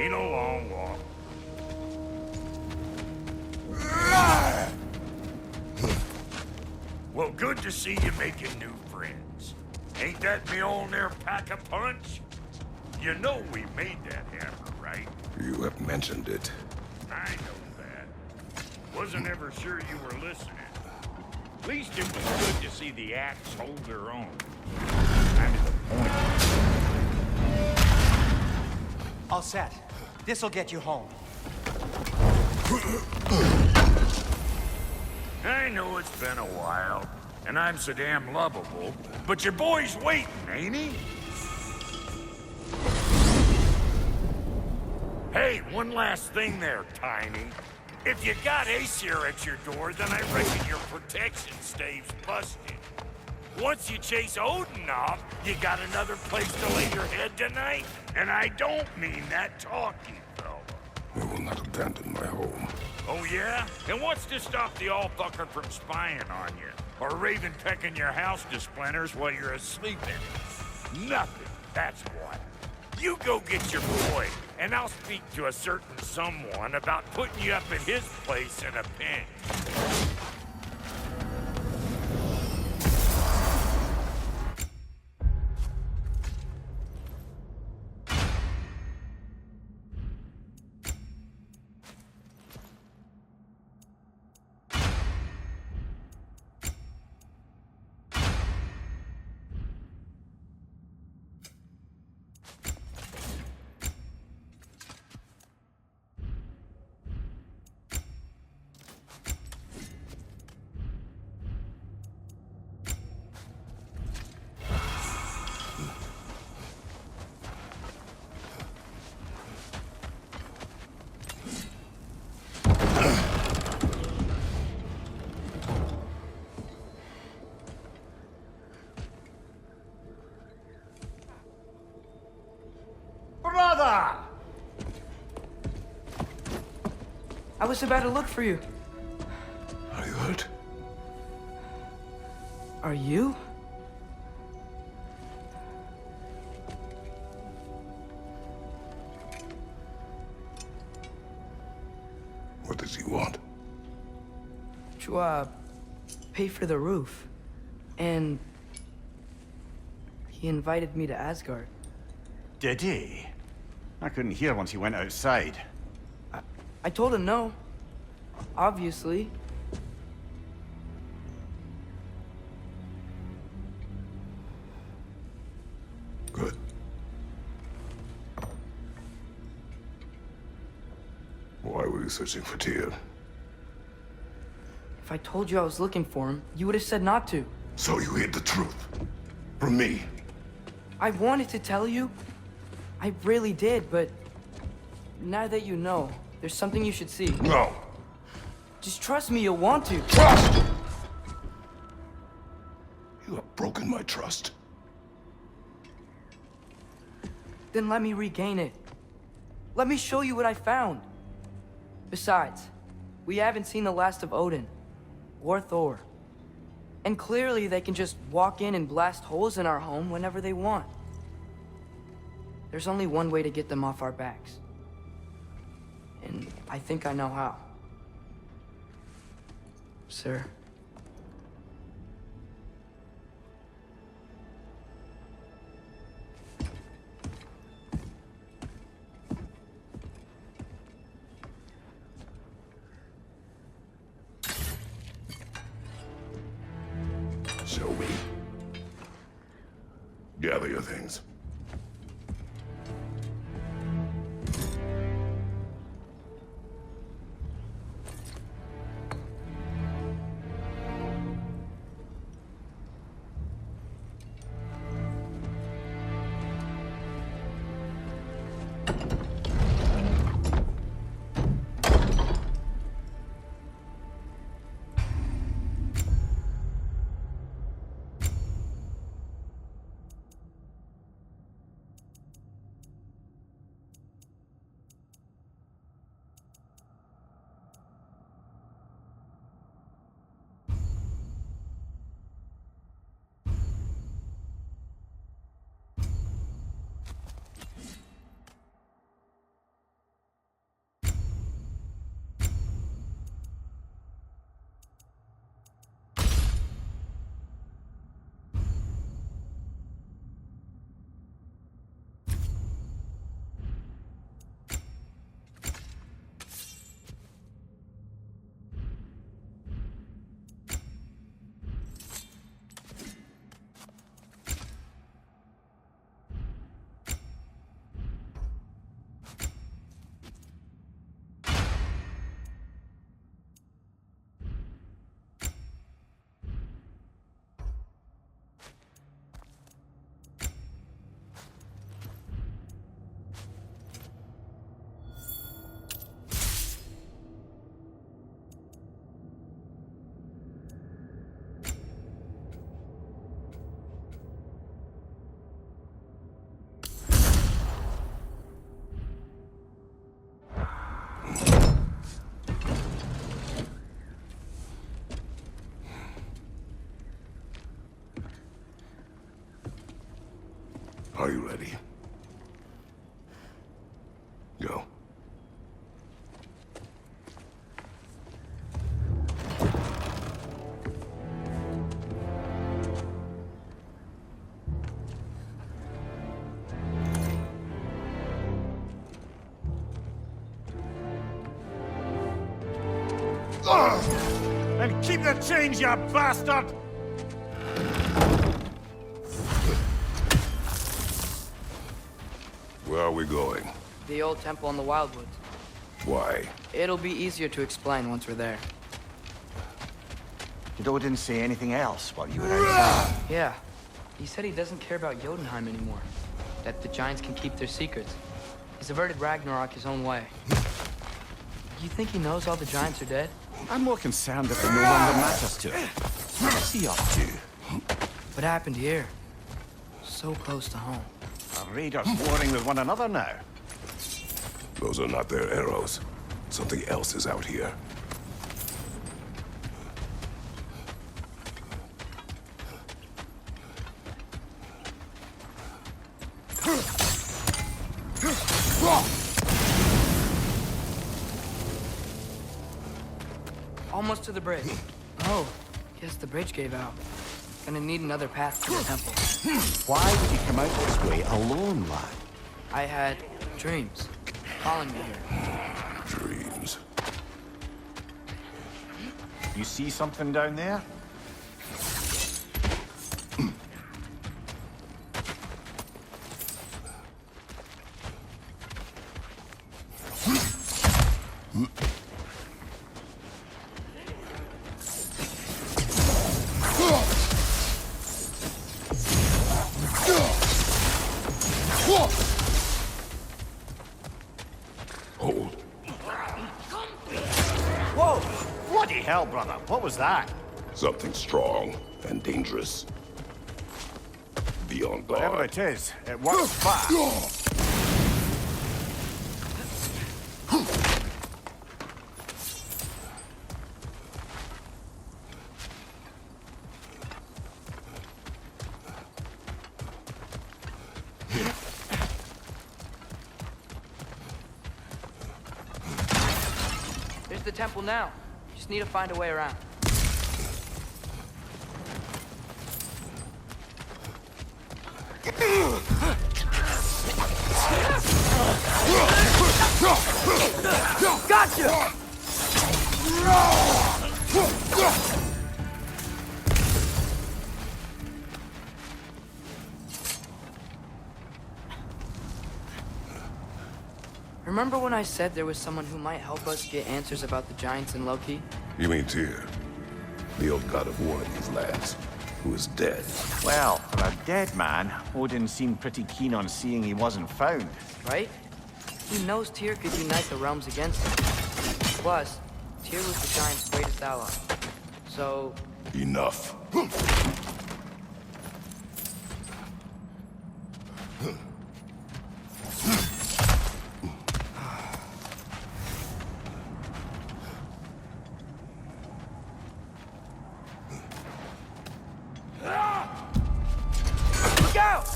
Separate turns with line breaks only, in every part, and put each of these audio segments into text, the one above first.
Ain't a long walk. Well, good to see you making new friends. Ain't that me old there pack a punch? You know we made that hammer, right?
You have mentioned it.
I know that. Wasn't ever sure you were listening. At least it was good to see the axe hold their own. Kind of the point.
All set. This'll get you home.
I know it's been a while, and I'm so damn lovable, but your boy's waiting, ain't he? Hey, one last thing there, Tiny. If you got Aesir at your door, then I reckon your protection stave's busted. Once you chase Odin off, you got another place to lay your head tonight? And I don't mean that talking, fella.
I will not abandon my home.
Oh, yeah? And what's to stop the all-fucker from spying on you? Or Raven pecking your house to splinters while you're asleep in it? Nothing, that's what. You go get your boy, and I'll speak to a certain someone about putting you up at his place in a pinch.
Brother!
I was about to look for you.
Are you hurt?
Are you?
What does he want?
To, pay for the roof. And he invited me to Asgard.
Did he? I couldn't hear once he went outside.
I told him no. Obviously.
Good. Why were you searching for Tyr?
If I told you I was looking for him, you would have said not to.
So you hid the truth. From me.
I wanted to tell you. I really did, but now that you know, there's something you should see.
No.
Just trust me, you'll want to.
Trust! You have broken my trust.
Then let me regain it. Let me show you what I found. Besides, we haven't seen the last of Odin. Or Thor. And clearly they can just walk in and blast holes in our home whenever they want. There's only one way to get them off our backs. And I think I know how. Sir.
Show me. Gather your things. Are you ready? Go.
And keep the change, you bastard!
Where are we going?
The old temple in the Wildwoods.
Why?
It'll be easier to explain once we're there.
Did Odin say anything else while you were outside?
Yeah. He said he doesn't care about Jotunheim anymore. That the giants can keep their secrets. He's averted Ragnarok his own way. You think he knows all the giants are dead?
I'm more concerned that it no longer matters to him. What's he up to?
What happened here? So close to home.
Are raiders warring with one another now?
Those are not their arrows. Something else is out here.
Almost to the bridge. Oh, guess the bridge gave out. Gonna need another path to the temple.
Why would you come out this way alone, lad?
I had dreams calling me here.
Dreams.
You see something down there?
Hold.
Whoa! Bloody hell, brother. What was that?
Something strong and dangerous. Be on
Whatever
guard.
it is, it works fast.
There's the temple now. Just need to find a way around. Gotcha! Remember when I said there was someone who might help us get answers about the giants in Loki?
You mean Tyr? The old god of war in these lands, who is dead.
Well, for a dead man, Odin seemed pretty keen on seeing he wasn't found.
Right? He knows Tyr could unite the realms against him. Plus, Tyr was the giant's greatest ally. So,
Enough.
look out!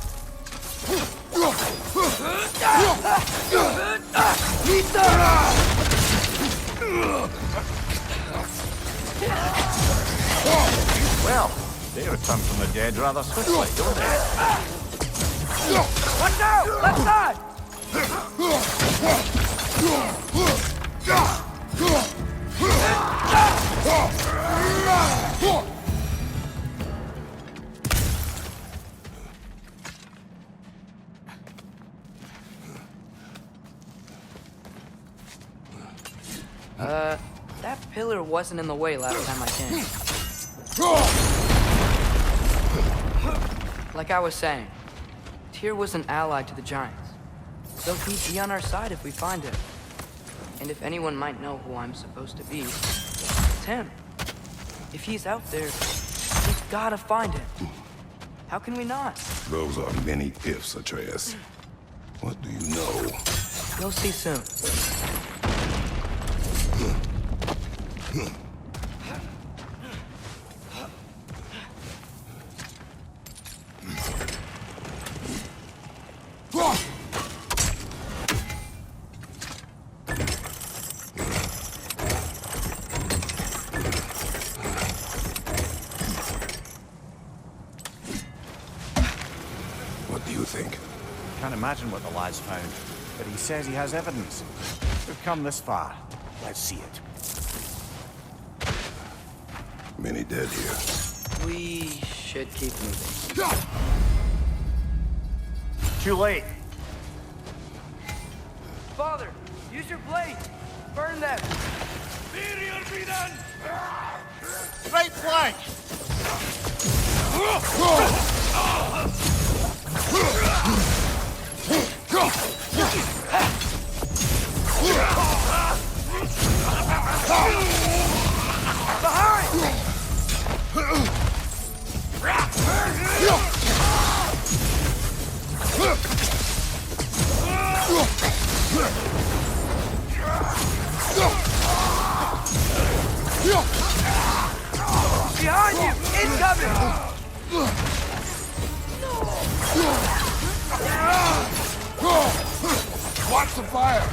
Well, they return from the dead rather swiftly, don't they?
Watch out! Left side! That pillar wasn't in the way last time I came. Like I was saying, Tyr was an ally to the giants. So he'd be on our side if we find him. And if anyone might know who I'm supposed to be, it's him. If he's out there, we've gotta find him. How can we not?
Those are many ifs, Atreus. What do you know?
You'll see soon.
imagine what the lad's found, but he says he has evidence. We've come this far. Let's see it.
Many dead here.
We should keep moving.
Too late.
Father, use your blade! Burn them!
Right flank!
Behind you! Incoming!
Watch the fire!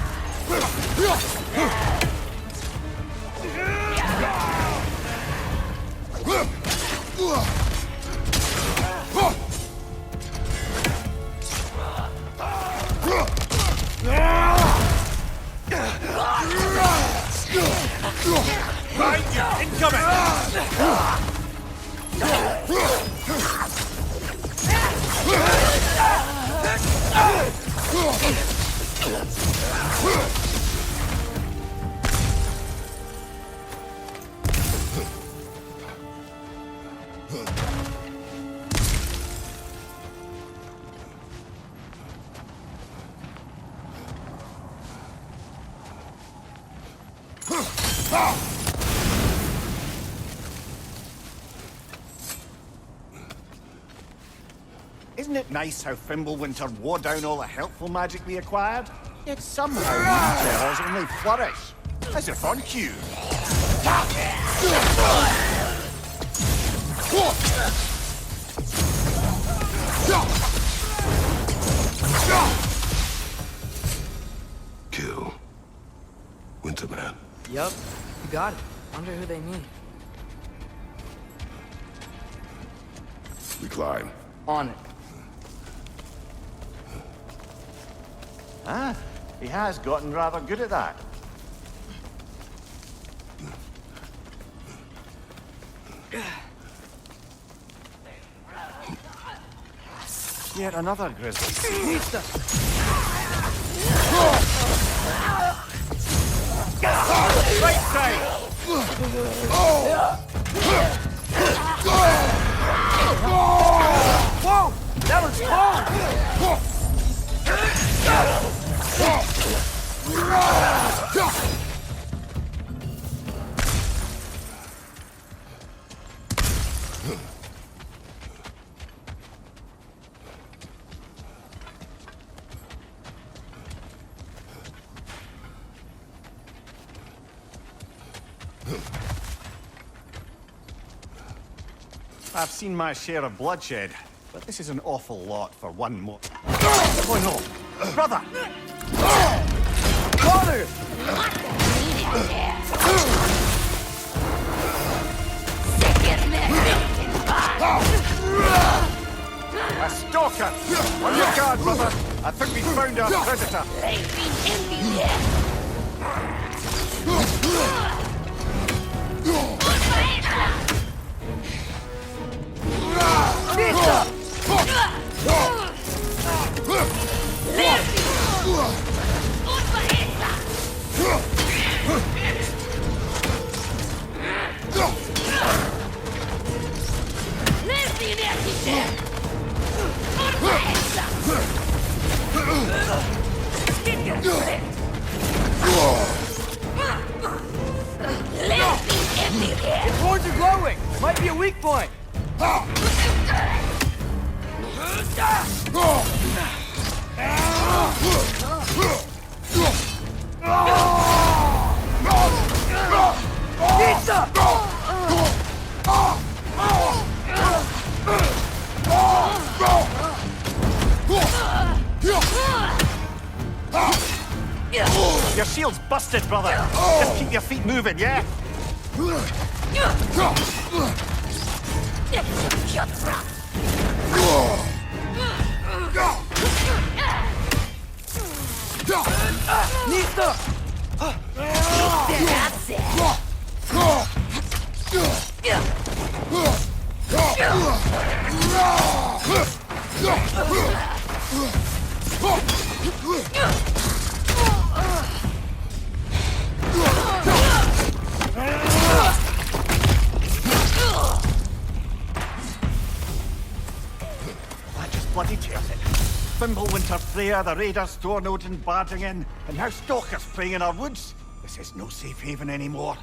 Behind you! Incoming! Isn't it nice how Fimbulwinter wore down all the helpful magic we acquired? Yet somehow these terrors only flourish. As if on cue.
Kill. Winterman.
Yup, you got it. Wonder who they mean.
We climb.
On it.
Ah, he has gotten rather good at that. Yet another grizzly.
Pizza!
Right side!
Whoa! That was cold!
I've seen my share of bloodshed, but this is an awful lot for one more. Oh no! Brother!
Father!
A stalker! On your guard, brother! I think we found our predator.
His horns are glowing! Might be a weak point! Pizza!
Your shield's busted, brother. Just keep your feet moving, yeah?
Nista!
That just bloody tears it. Fimbulwinter, Freya, the Raiders, Thornodin barging in, and now stalkers preying in our woods. This is no safe haven anymore.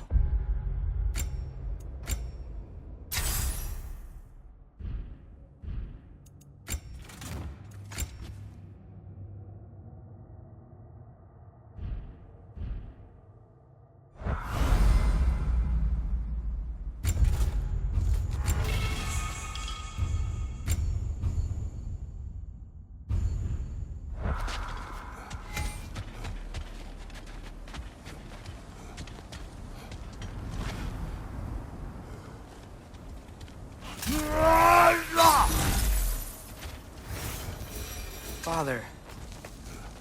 Father,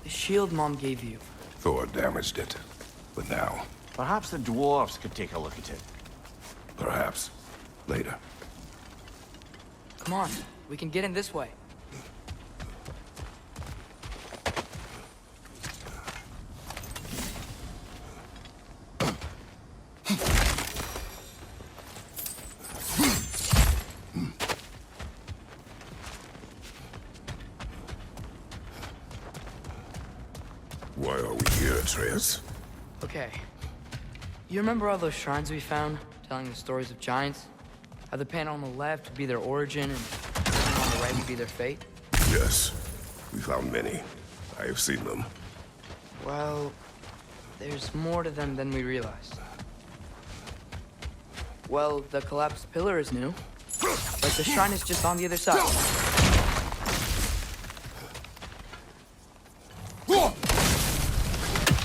the shield Mom gave you.
Thor damaged it. But now,
Perhaps the dwarves could take a look at it.
perhaps, later.
Come on, we can get in this way.
Why are we here, Atreus?
Okay. You remember all those shrines we found, telling the stories of giants? How the panel on the left would be their origin, and the panel on the right would be their fate?
Yes. We found many. I have seen them.
Well, there's more to them than we realized. Well, the collapsed pillar is new, but the shrine is just on the other side.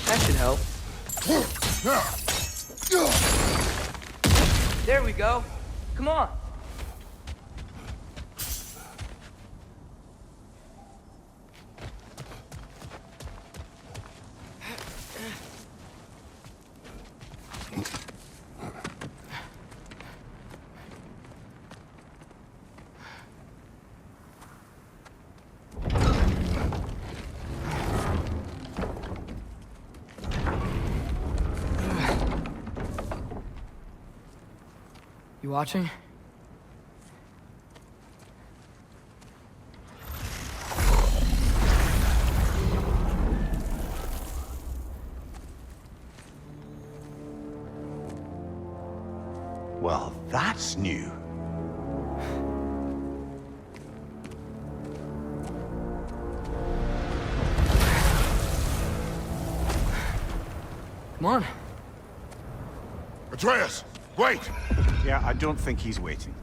That should help. There we go. Come on. You watching?
Well, that's new.
Come on.
Atreus! Wait!
Yeah, I don't think he's waiting.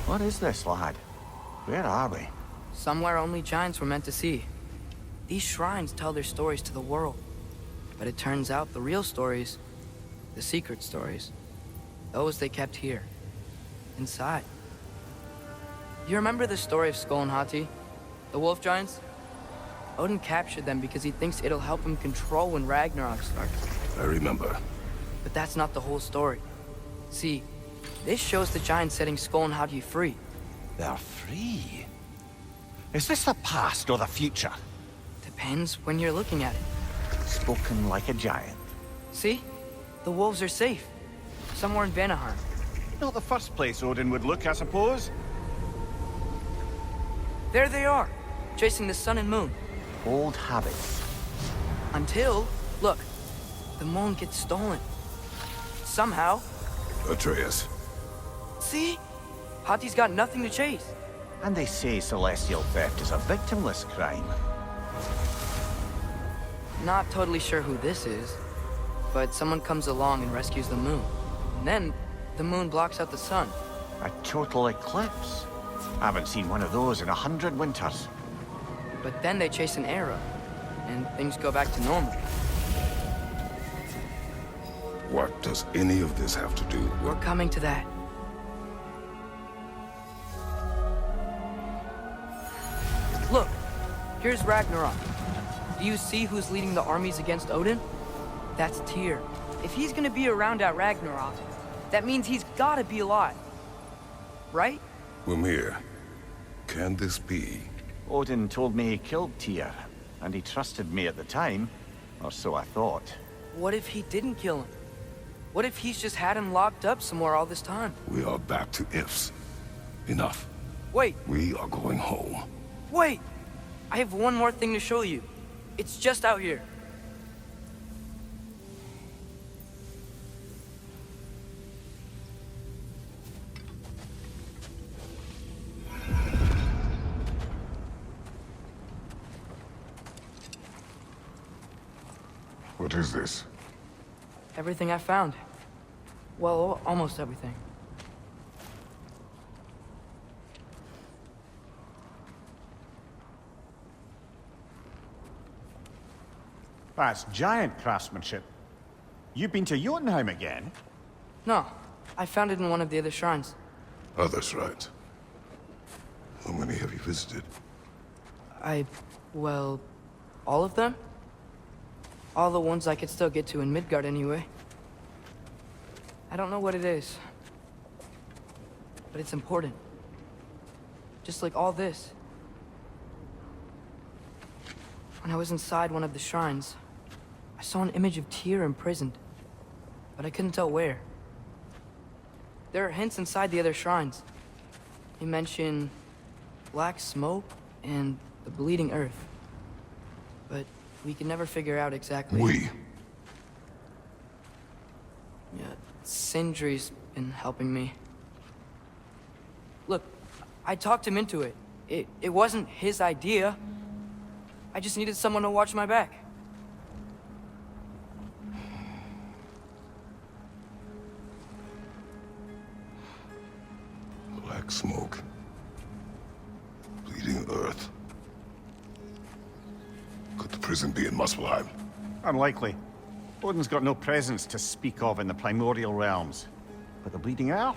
What is this, lad? Where are we?
Somewhere only giants were meant to see. These shrines tell their stories to the world. But it turns out the real stories, the secret stories, those they kept here, inside. You remember the story of Skull and Hati, the wolf giants? Odin captured them because he thinks it'll help him control when Ragnarok starts.
I remember.
But that's not the whole story. See, this shows the giants setting Skull and Hati free.
They're free. Is this the past or the future?
Depends when you're looking at it.
Spoken like a giant.
See? The wolves are safe. Somewhere in Vanaheim.
Not the first place Odin would look, I suppose.
There they are, chasing the sun and moon.
Old habits.
Until, look, the moon gets stolen. Somehow.
Atreus.
See? Hati's got nothing to chase.
And they say celestial theft is a victimless crime.
Not totally sure who this is, but someone comes along and rescues the moon. And then, the moon blocks out the sun.
A total eclipse. I haven't seen one of those in 100 winters.
But then they chase an arrow, and things go back to normal.
What does any of this have to do with...
We're coming to that. Look, here's Ragnarok. Do you see who's leading the armies against Odin? That's Tyr. If he's gonna be around at Ragnarok, that means he's gotta be alive. Right?
Mimir, can this be?
Odin told me he killed Tyr, and he trusted me at the time, or so I thought.
What if he didn't kill him? What if he's just had him locked up somewhere all this time?
We are back to ifs. Enough.
Wait,
We are going home.
wait! I have one more thing to show you. It's just out here.
What is this?
Everything I found. Well, almost everything.
That's giant craftsmanship. You've been to Jotunheim again?
No, I found it in one of the other shrines.
Other shrines. How many have you visited?
Well, all of them? All the ones I could still get to in Midgard anyway. I don't know what it is. But it's important. Just like all this. When I was inside one of the shrines, I saw an image of Tyr imprisoned. But I couldn't tell where. There are hints inside the other shrines. They mention black smoke and the bleeding earth. But we can never figure out exactly...
We.
Yeah, Sindri's been helping me. Look, I talked him into it. It wasn't his idea. I just needed someone to watch my back.
Black smoke. Bleeding earth. Could the prison be in Muspelheim?
Unlikely. Odin's got no presence to speak of in the primordial realms. But the Bleeding Earth?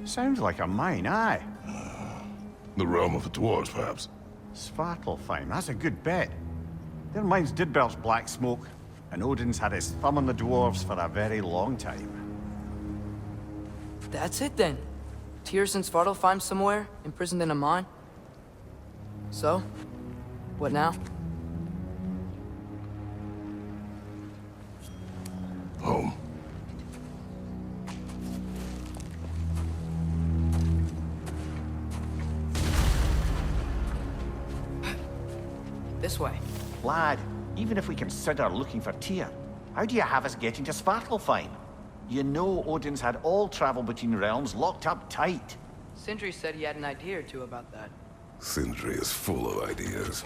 Sounds like a mine, aye.
The realm of the dwarves, perhaps.
Svartalfheim, that's a good bet. Their mines did belch black smoke, and Odin's had his thumb on the dwarves for a very long time.
That's it then. Tyr's in Svartalfheim somewhere, imprisoned in a mine. So, what now?
Home.
This way.
Lad, even if we consider looking for Tyr, how do you have us getting to Svartalfheim? You know Odin's had all travel between realms locked up tight.
Sindri said he had an idea or two about that.
Sindri is full of ideas.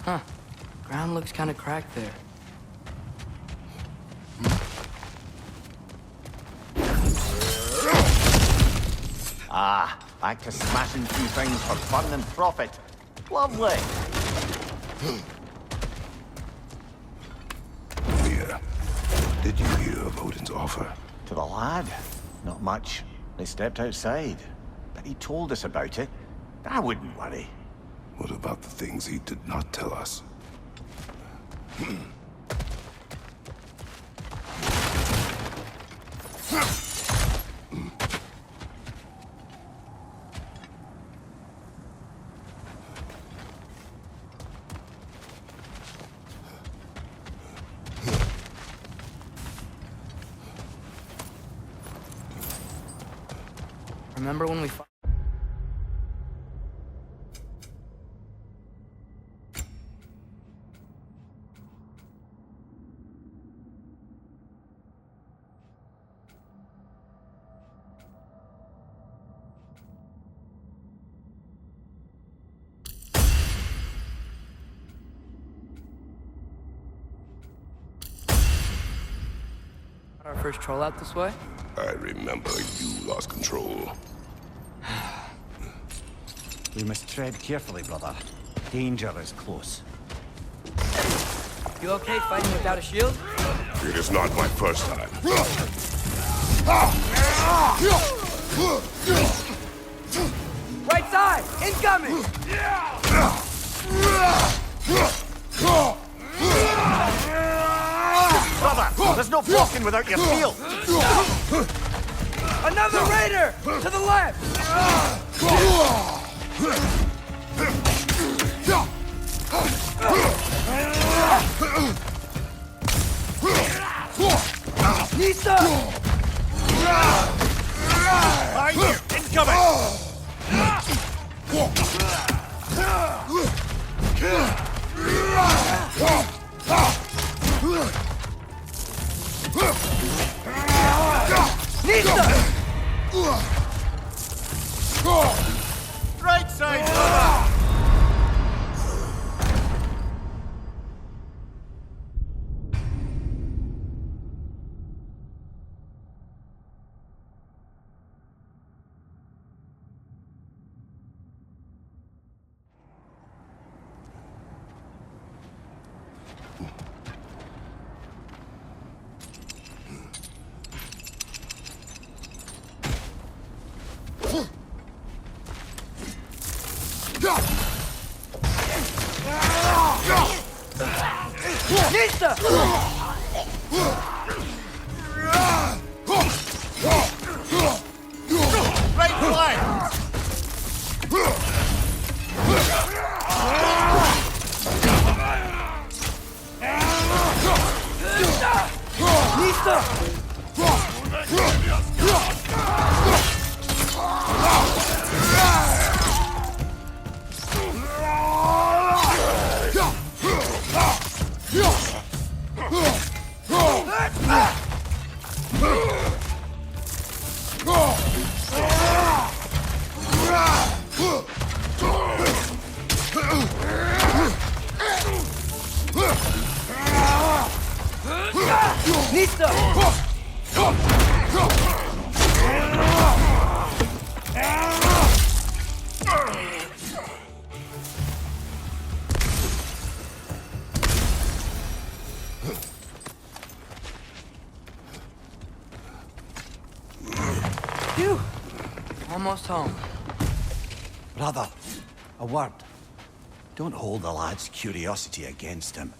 Huh. Ground looks kind of cracked there.
Ah, back to smashing through things for fun and profit. Lovely.
Mia, did you hear of Odin's offer?
To the lad? Not much. They stepped outside. But he told us about it. I wouldn't worry.
What about the things he did not tell us?
Remember when we our first troll out this way?
I remember you lost control.
We must tread carefully, brother. Danger is close.
You okay fighting without a shield?
It is not my first time.
Right side! Incoming!
Brother, there's no blocking without your shield.
Another raider! To the left! Nisa!
Behind you! Incoming!
Nisa!
Right side, brother!
Nisa!
Right flank!
Nisa! Nisa! Phew! Almost home.
Brother, a word. Don't hold the lad's curiosity against him.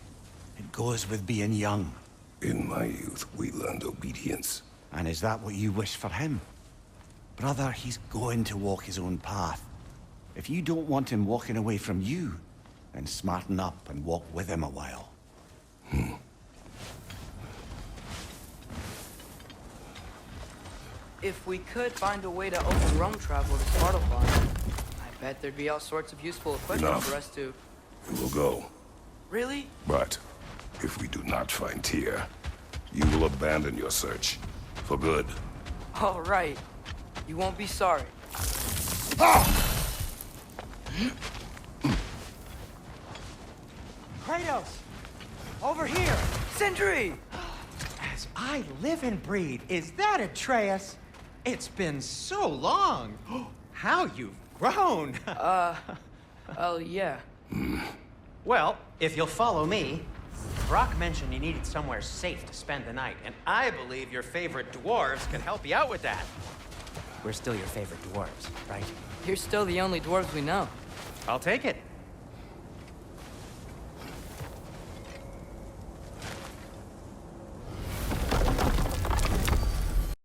It goes with being young.
In my youth, we learned obedience.
And is that what you wish for him? Brother, he's going to walk his own path. If you don't want him walking away from you, then smarten up and walk with him a while.
If we could find a way to open roam travel to Svartalfheim, I bet there'd be all sorts of useful equipment
Enough.
for us to...
We will go.
Really?
But if we do not find Tyr, you will abandon your search. For good.
All right. You won't be sorry.
Kratos! Over here!
Sentry!
As I live and breathe, is that Atreus? It's been so long! How you've grown!
Oh, yeah.
Well, if you'll follow me, Brock mentioned you needed somewhere safe to spend the night, and I believe your favorite dwarves can help you out with that. We're still your favorite dwarves, right?
You're still the only dwarves we know.
I'll take it.